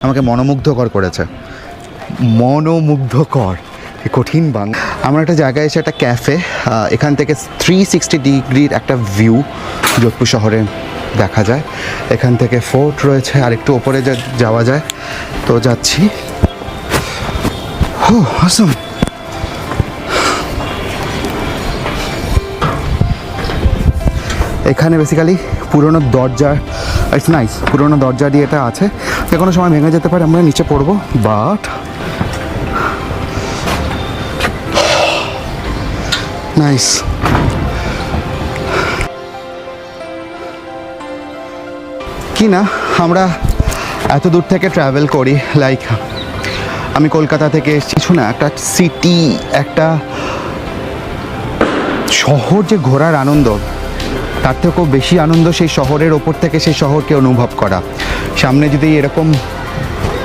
আমাকে মনোমুগ্ধকর করেছে, মনোমুগ্ধকর, কঠিন বাংলা। আমার একটা জায়গায় এসে একটা ক্যাফে, এখান থেকে 360 ডিগ্রির একটা ভিউ যোধপুর শহরে দেখা যায়। এখান থেকে ফোর্ট রয়েছে, আর একটু ওপরে যাওয়া যায়, তো যাচ্ছি। ও awesome! এখানে বেসিক্যালি পুরোনো দরজা, ইটস নাইস, পুরোনো দরজা দিয়ে এটা আছে, যে কোনো সময় ভেঙে যেতে পারে, আমরা নিচে পড়বো, বাট নাইস। কি না, আমরা এত দূর থেকে ট্রাভেল করি, লাইক আমি কলকাতা থেকে কিছু না, একটা সিটি, একটা শহর যে ঘোরার আনন্দ, তার থেকেও বেশি আনন্দ সেই শহরের ওপর থেকে সেই শহরকে অনুভব করা। সামনে যদি এরকম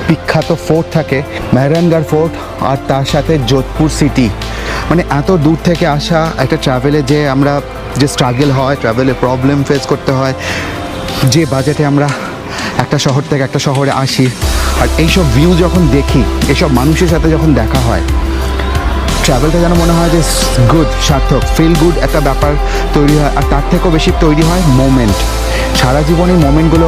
বিখ্যাত ফোর্ট থাকে, মেহরানগড় ফোর্ট, আর তার সাথে যোধপুর সিটি, মানে এত দূর থেকে আসা একটা ট্রাভেলে যে আমরা যে স্ট্রাগল হয়, ট্রাভেলে প্রবলেম ফেস করতে হয়, যে বাজেটে আমরা একটা শহর থেকে একটা শহরে আসি, আর এইসব ভিউ যখন দেখি, এইসব মানুষের সাথে যখন দেখা হয়, ট্রাভেলটা যেন মনে হয় যে গুড, সার্থক, ফিল গুড একটা ব্যাপার তৈরি হয়। আর তার থেকেও বেশি তৈরি হয় মোমেন্ট। সারা জীবন এই মোমেন্টগুলো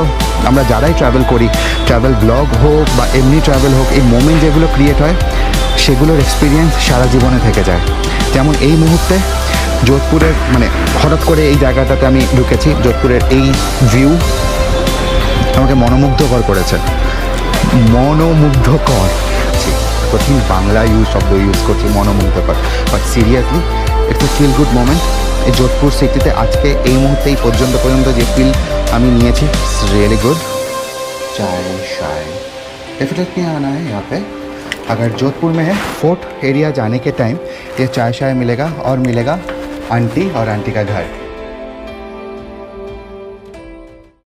আমরা যারাই ট্রাভেল করি, ট্রাভেল ব্লগ হোক বা এমনি ট্রাভেল হোক, এই মোমেন্ট যেগুলো ক্রিয়েট হয়, সেগুলোর এক্সপিরিয়েন্স সারা জীবনে থেকে যায়। যেমন এই মুহূর্তে যোধপুরের, মানে হঠাৎ করে এই জায়গাটাতে আমি ঢুকেছি, যোধপুরের এই ভিউ আমাকে মনোমুগ্ধকর করেছে, মনোমুগ্ধকর। কঠিন বাংলা শব্দ ইউজ করছি, মনোমুগ্ধকর, but seriously it's a feel good moment. এই যোধপুর সিটিতে আজকে এই মুহূর্তে এই পর্যন্ত যে ফিল আমি নিয়েছি, ইটস रियली गुड। चाय शाय डेफिनेटली आना है यहाँ पे। अगर जोधपुर में है फोर्ट एरिया जाने के टाइम ये चाय शाय मिलेगा, और मिलेगा आंटी और आंटी का घर।